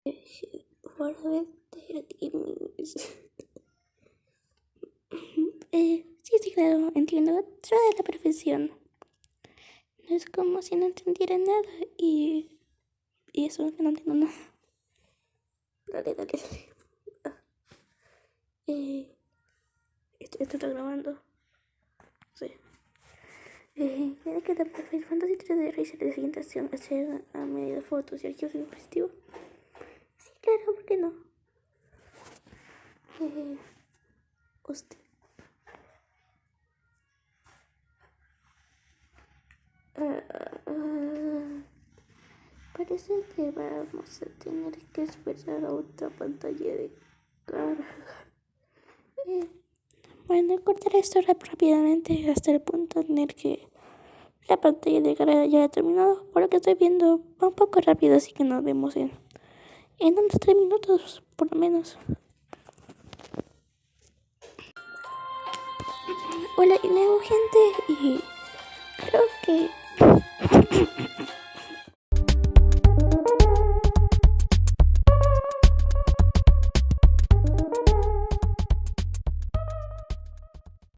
Sí, claro, entiendo. Toda la profesión. No es como si no entendiera nada y eso, que no entiendo nada. Dale. Esto está grabando. Sí. Tiene que dar Final Fantasy 3D realizar la siguiente acción, hacer a medida fotos y archivos en el dispositivo. Sí, claro, ¿por qué no? Hostia. Parece que vamos a tener que esperar a otra pantalla de carga. Bueno, cortaré esto rápidamente hasta el punto en el que la pantalla de carga ya ha terminado. Por lo que estoy viendo va un poco rápido, así que nos vemos en unos 3 minutos, por lo menos. Hola de nuevo, gente, y creo que